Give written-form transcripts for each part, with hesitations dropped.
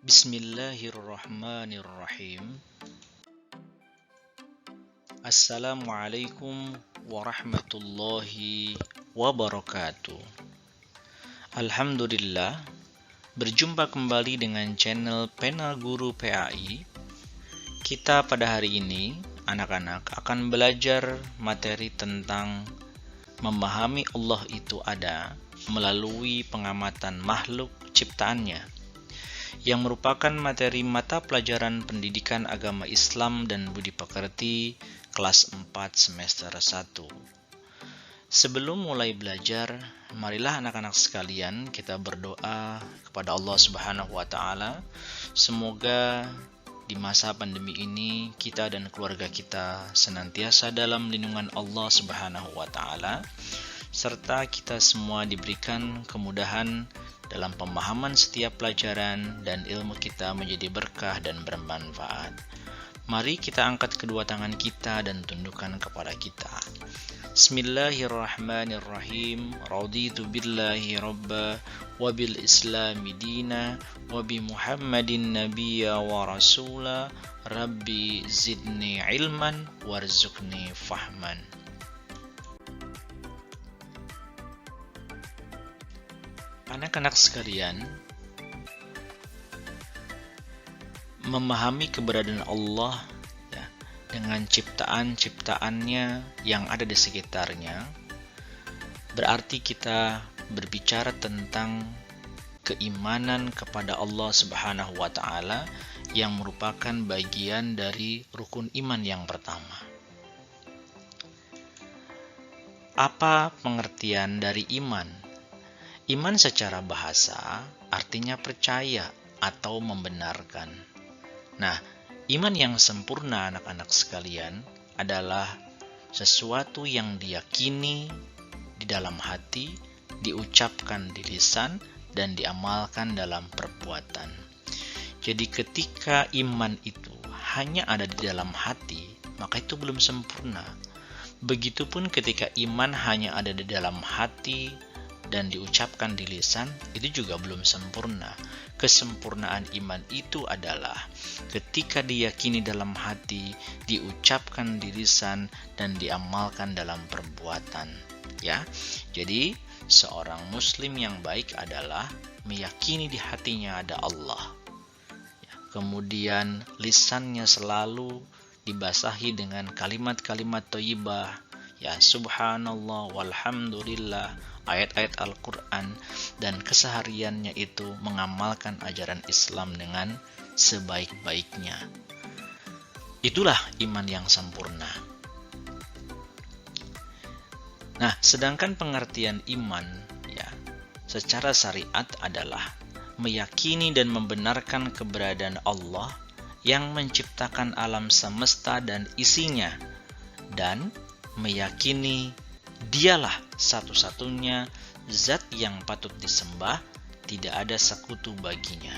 Bismillahirrahmanirrahim. Assalamualaikum warahmatullahi wabarakatuh. Alhamdulillah, berjumpa kembali dengan channel Pena Guru PAI. Kita pada hari ini, anak-anak akan belajar materi tentang memahami Allah itu ada melalui pengamatan makhluk ciptaannya, yang merupakan materi mata pelajaran pendidikan agama Islam dan budi pekerti kelas 4 semester 1. Sebelum mulai belajar, marilah anak-anak sekalian kita berdoa kepada Allah Subhanahu wa taala. Semoga di masa pandemi ini kita dan keluarga kita senantiasa dalam lindungan Allah Subhanahu wa taala, serta kita semua diberikan kemudahan dalam pemahaman setiap pelajaran dan ilmu kita menjadi berkah dan bermanfaat. Mari kita angkat kedua tangan kita dan tundukkan kepada kita. Bismillahirrahmanirrahim. Raditu billahi rabba wa bil islami dina wa bi Muhammadin nabiyya wa rasula. Rabbi zidni ilman warzuqni fahman. Anak-anak sekalian, memahami keberadaan Allah ya, dengan ciptaan-ciptaannya yang ada di sekitarnya, berarti kita berbicara tentang keimanan kepada Allah Subhanahu wa taala yang merupakan bagian dari rukun iman yang pertama. Apa pengertian dari iman? Iman secara bahasa artinya percaya atau membenarkan. Nah, iman yang sempurna anak-anak sekalian adalah sesuatu yang diyakini di dalam hati, diucapkan di lisan, dan diamalkan dalam perbuatan. Jadi ketika iman itu hanya ada di dalam hati, maka itu belum sempurna. Begitupun ketika iman hanya ada di dalam hati dan diucapkan di lisan, itu juga belum sempurna. Kesempurnaan iman itu adalah ketika diyakini dalam hati, diucapkan di lisan, dan diamalkan dalam perbuatan. Ya, jadi seorang muslim yang baik adalah meyakini di hatinya ada Allah. Kemudian lisannya selalu dibasahi dengan kalimat-kalimat thayyibah, ya subhanallah walhamdulillah, ayat-ayat Al-Quran, dan kesehariannya itu mengamalkan ajaran Islam dengan sebaik-baiknya. Itulah iman yang sempurna. Nah, sedangkan pengertian iman ya, secara syariat adalah meyakini dan membenarkan keberadaan Allah yang menciptakan alam semesta dan isinya, dan meyakini Dialah satu-satunya zat yang patut disembah, tidak ada sekutu baginya.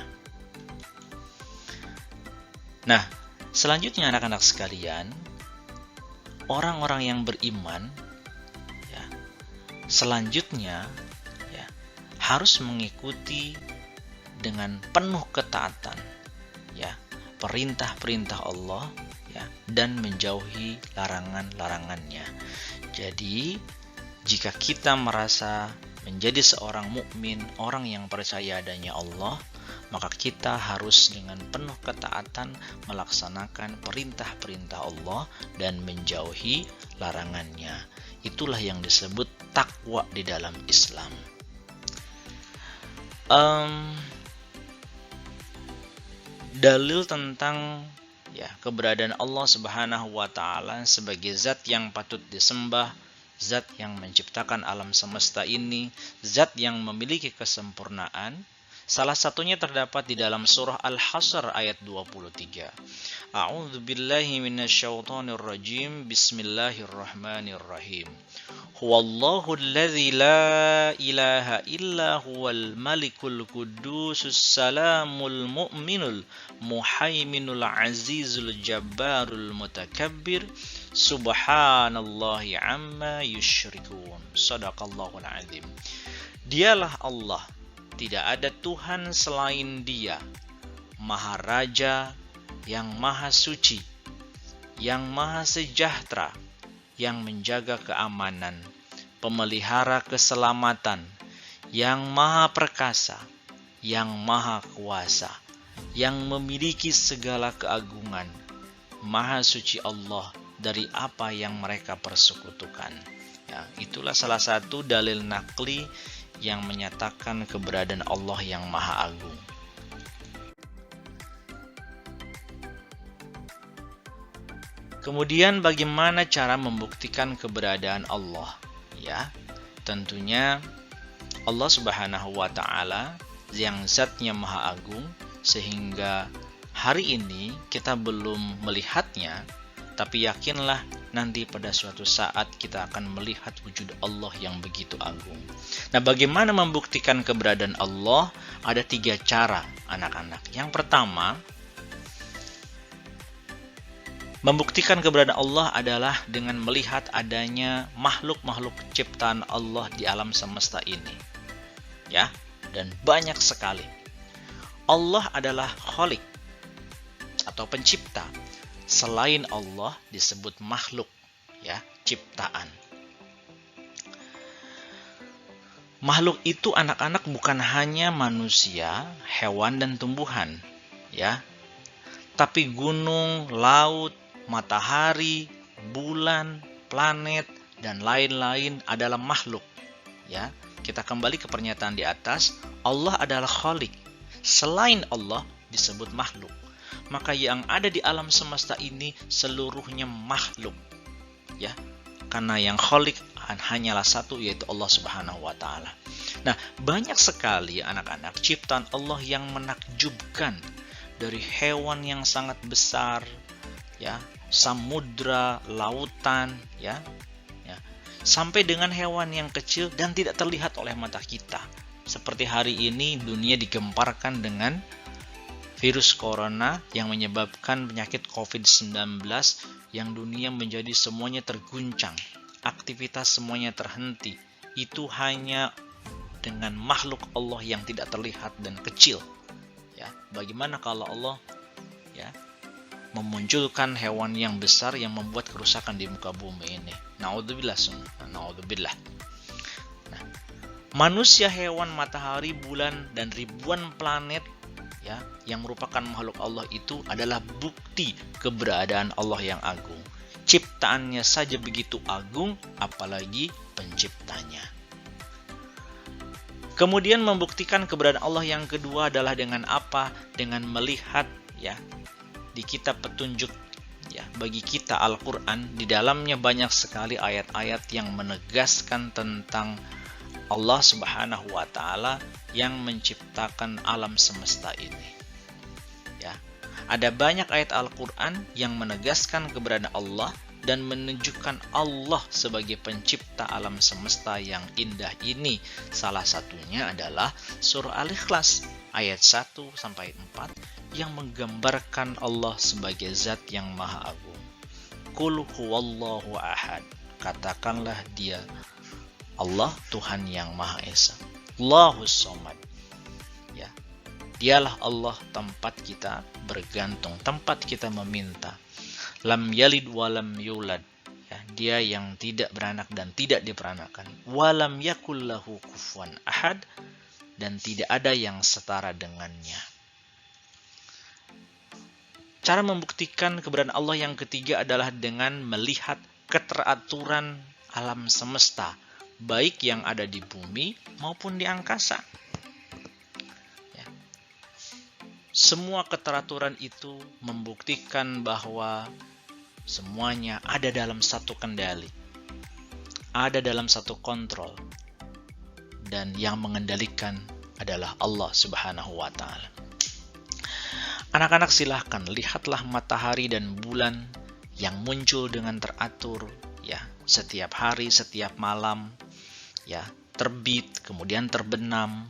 Nah, selanjutnya anak-anak sekalian, orang-orang yang beriman ya, selanjutnya ya, harus mengikuti dengan penuh ketaatan ya, perintah-perintah Allah ya, dan menjauhi larangan-larangannya. Jadi, jika kita merasa menjadi seorang mukmin, orang yang percaya adanya Allah, maka kita harus dengan penuh ketaatan melaksanakan perintah-perintah Allah dan menjauhi larangannya. Itulah yang disebut takwa di dalam Islam. Dalil tentang keberadaan Allah Subhanahu wa taala sebagai zat yang patut disembah, zat yang menciptakan alam semesta ini, zat yang memiliki kesempurnaan. Salah satunya terdapat di dalam surah Al-Hasr ayat 23. A'udzu billahi minasyaitonir rajim. Bismillahirrahmanirrahim. Huwallahu alladzi la ilaha illa huwal malikul qudusus salamul mu'minul muhaiminul azizul jabbarul mutakabbir. Subhanallahi amma yusyrikun. Shadaqallahul azim. Dialah Allah, tidak ada Tuhan selain Dia, Maharaja yang maha suci, yang maha sejahtera, yang menjaga keamanan, pemelihara keselamatan, yang maha perkasa, yang maha kuasa, yang memiliki segala keagungan. Maha suci Allah dari apa yang mereka persekutukan. Ya, itulah salah satu dalil nakli yang menyatakan keberadaan Allah yang maha agung. Kemudian bagaimana cara membuktikan keberadaan Allah? Ya, tentunya Allah Subhanahu wa taala yang zatnya maha agung, sehingga hari ini kita belum melihatnya, tapi yakinlah nanti pada suatu saat kita akan melihat wujud Allah yang begitu agung. Nah, bagaimana membuktikan keberadaan Allah? Ada 3 cara, anak-anak. Yang pertama, membuktikan keberadaan Allah adalah dengan melihat adanya makhluk-makhluk ciptaan Allah di alam semesta ini. Ya, dan banyak sekali. Allah adalah Khalik atau pencipta. Selain Allah disebut makhluk, ya, ciptaan. Makhluk itu anak-anak bukan hanya manusia, hewan dan tumbuhan, ya. Tapi gunung, laut, matahari, bulan, planet dan lain-lain adalah makhluk, ya. Kita kembali ke pernyataan di atas, Allah adalah Khalik. Selain Allah disebut makhluk. Maka yang ada di alam semesta ini seluruhnya makhluk, ya. Karena yang Khalik hanyalah satu, yaitu Allah Subhanahu wa taala. Nah, banyak sekali anak-anak ciptaan Allah yang menakjubkan, dari hewan yang sangat besar, ya, samudra, lautan, ya, sampai dengan hewan yang kecil dan tidak terlihat oleh mata kita. Seperti hari ini dunia digemparkan dengan virus corona yang menyebabkan penyakit COVID-19 yang dunia menjadi semuanya terguncang, aktivitas semuanya terhenti. Itu hanya dengan makhluk Allah yang tidak terlihat dan kecil. Ya, bagaimana kalau Allah, ya, memunculkan hewan yang besar yang membuat kerusakan di muka bumi ini? Naudzubillah, naudzubillah. Nah, manusia, hewan, matahari, bulan dan ribuan planet, ya, yang merupakan makhluk Allah itu adalah bukti keberadaan Allah yang agung. Ciptaannya saja begitu agung, apalagi penciptanya. Kemudian membuktikan keberadaan Allah yang kedua adalah dengan apa? Dengan melihat, ya, di kitab petunjuk, ya, bagi kita Al-Quran. Di dalamnya banyak sekali ayat-ayat yang menegaskan tentang Allah Subhanahu wa taala yang menciptakan alam semesta ini. Ya. Ada banyak ayat Al-Quran yang menegaskan keberadaan Allah dan menunjukkan Allah sebagai pencipta alam semesta yang indah ini. Salah satunya adalah surah Al-Ikhlas ayat 1-4 yang menggambarkan Allah sebagai zat yang maha agung. Qul huwallahu ahad. Katakanlah dia Allah, Tuhan yang Maha Esa. Allahus Somad. Ya. Dialah Allah tempat kita bergantung, tempat kita meminta. Lam yalid walam yulad. Ya, dia yang tidak beranak dan tidak diperanakan. Walam yakul lahu kufuwan ahad, dan tidak ada yang setara dengannya. Cara membuktikan keberadaan Allah yang ketiga adalah dengan melihat keteraturan alam semesta, baik yang ada di bumi maupun di angkasa. Ya. Semua keteraturan itu membuktikan bahwa semuanya ada dalam satu kendali, ada dalam satu kontrol, dan yang mengendalikan adalah Allah Subhanahu wa taala. Anak-anak silahkan lihatlah matahari dan bulan yang muncul dengan teratur, ya, setiap hari, setiap malam, ya, terbit, kemudian terbenam.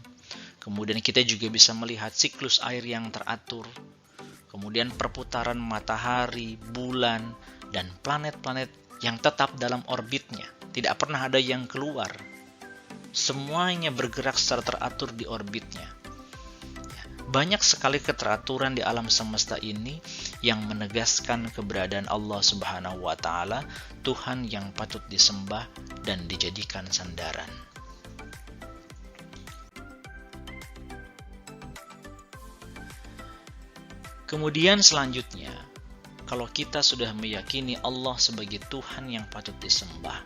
Kemudian kita juga bisa melihat siklus air yang teratur. Kemudian perputaran matahari, bulan, dan planet-planet yang tetap dalam orbitnya. Tidak pernah ada yang keluar. Semuanya bergerak secara teratur di orbitnya. Ya. Banyak sekali keteraturan di alam semesta ini yang menegaskan keberadaan Allah Subhanahu wa Ta'ala, Tuhan yang patut disembah dan dijadikan sandaran. Kemudian selanjutnya, kalau kita sudah meyakini Allah sebagai Tuhan yang patut disembah,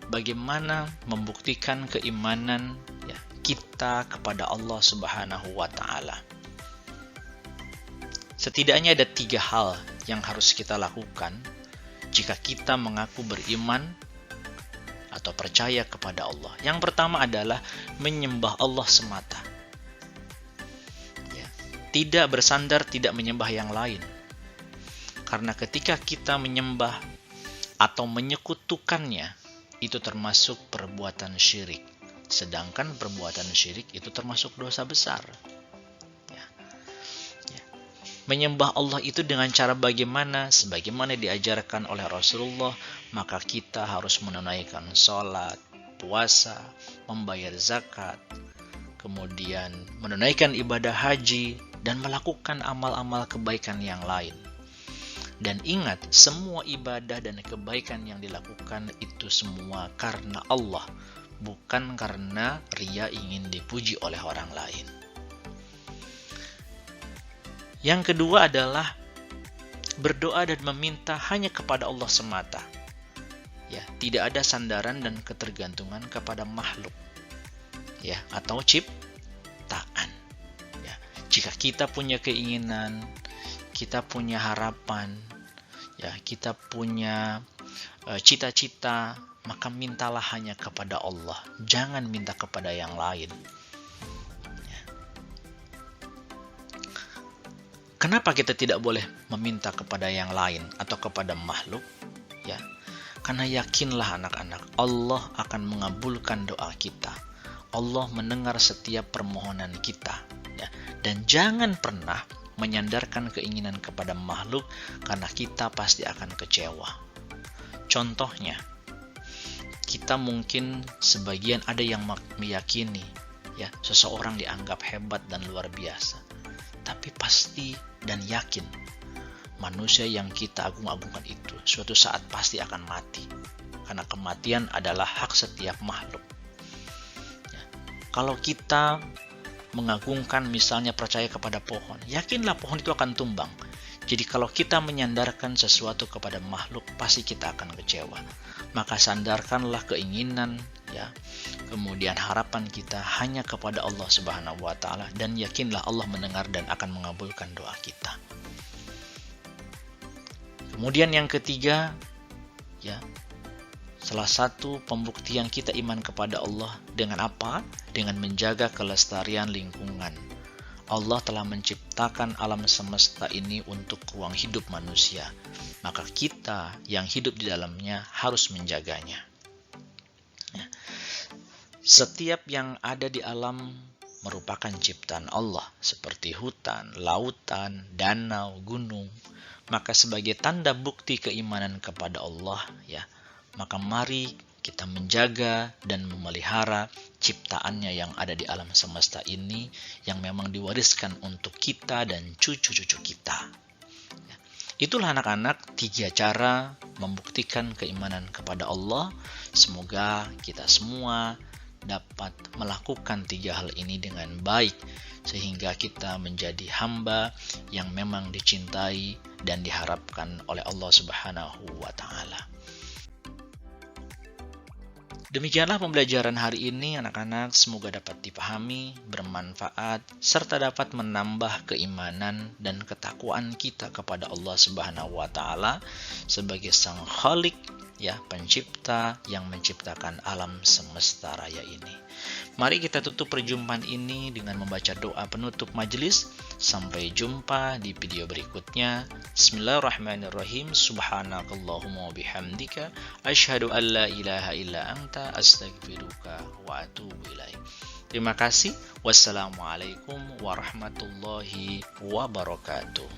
bagaimana membuktikan keimanan kita kepada Allah Subhanahu wa Ta'ala? Setidaknya ada 3 hal yang harus kita lakukan jika kita mengaku beriman atau percaya kepada Allah. Yang pertama adalah menyembah Allah semata. Tidak bersandar, tidak menyembah yang lain. Karena ketika kita menyembah atau menyekutukannya, itu termasuk perbuatan syirik. Sedangkan perbuatan syirik itu termasuk dosa besar. Menyembah Allah itu dengan cara bagaimana? Sebagaimana diajarkan oleh Rasulullah, maka kita harus menunaikan sholat, puasa, membayar zakat, kemudian menunaikan ibadah haji, dan melakukan amal-amal kebaikan yang lain. Dan ingat, semua ibadah dan kebaikan yang dilakukan itu semua karena Allah, bukan karena ria ingin dipuji oleh orang lain. Yang kedua adalah berdoa dan meminta hanya kepada Allah semata. Tidak ada sandaran dan ketergantungan kepada makhluk, atau ciptaan. Jika kita punya keinginan, kita punya harapan, kita punya cita-cita, maka mintalah hanya kepada Allah. Jangan minta kepada yang lain. Kenapa kita tidak boleh meminta kepada yang lain atau kepada makhluk? Karena yakinlah anak-anak, Allah akan mengabulkan doa kita. Allah mendengar setiap permohonan kita. Dan jangan pernah menyandarkan keinginan kepada makhluk, karena kita pasti akan kecewa. Contohnya, kita mungkin sebagian ada yang meyakini seseorang dianggap hebat dan luar biasa. Tapi pasti dan yakin manusia yang kita agung-agungkan itu suatu saat pasti akan mati. Karena kematian adalah hak setiap makhluk. Kalau kita mengagungkan, misalnya percaya kepada pohon, yakinlah pohon itu akan tumbang. Jadi kalau kita menyandarkan sesuatu kepada makhluk, pasti kita akan kecewa. Maka sandarkanlah keinginan, kemudian harapan kita hanya kepada Allah Subhanahu wa Ta'ala, dan yakinlah Allah mendengar dan akan mengabulkan doa kita. Kemudian yang ketiga, salah satu pembuktian kita iman kepada Allah dengan apa? Dengan menjaga kelestarian lingkungan. Allah telah menciptakan alam semesta ini untuk ruang hidup manusia. Maka kita yang hidup di dalamnya harus menjaganya. Setiap yang ada di alam merupakan ciptaan Allah, seperti hutan, lautan, danau, gunung. Maka sebagai tanda bukti keimanan kepada Allah, maka mari kita menjaga dan memelihara ciptaannya yang ada di alam semesta ini, yang memang diwariskan untuk kita dan cucu-cucu kita. Itulah anak-anak 3 cara membuktikan keimanan kepada Allah. Semoga kita semua dapat melakukan 3 hal ini dengan baik, sehingga kita menjadi hamba yang memang dicintai dan diharapkan oleh Allah Subhanahu wa Ta'ala. Demikianlah pembelajaran hari ini anak-anak, semoga dapat dipahami, bermanfaat, serta dapat menambah keimanan dan ketakwaan kita kepada Allah Subhanahu wa Ta'ala sebagai Sang Khalik, pencipta yang menciptakan alam semesta raya ini. Mari kita tutup perjumpaan ini dengan membaca doa penutup majelis. Sampai jumpa di video berikutnya. Bismillahirrahmanirrahim. Subhanakallahumma wa bihamdika asyhadu an la ilaha illa anta astaghfiruka wa atubu ilaik. Terima kasih. Wassalamualaikum warahmatullahi wabarakatuh.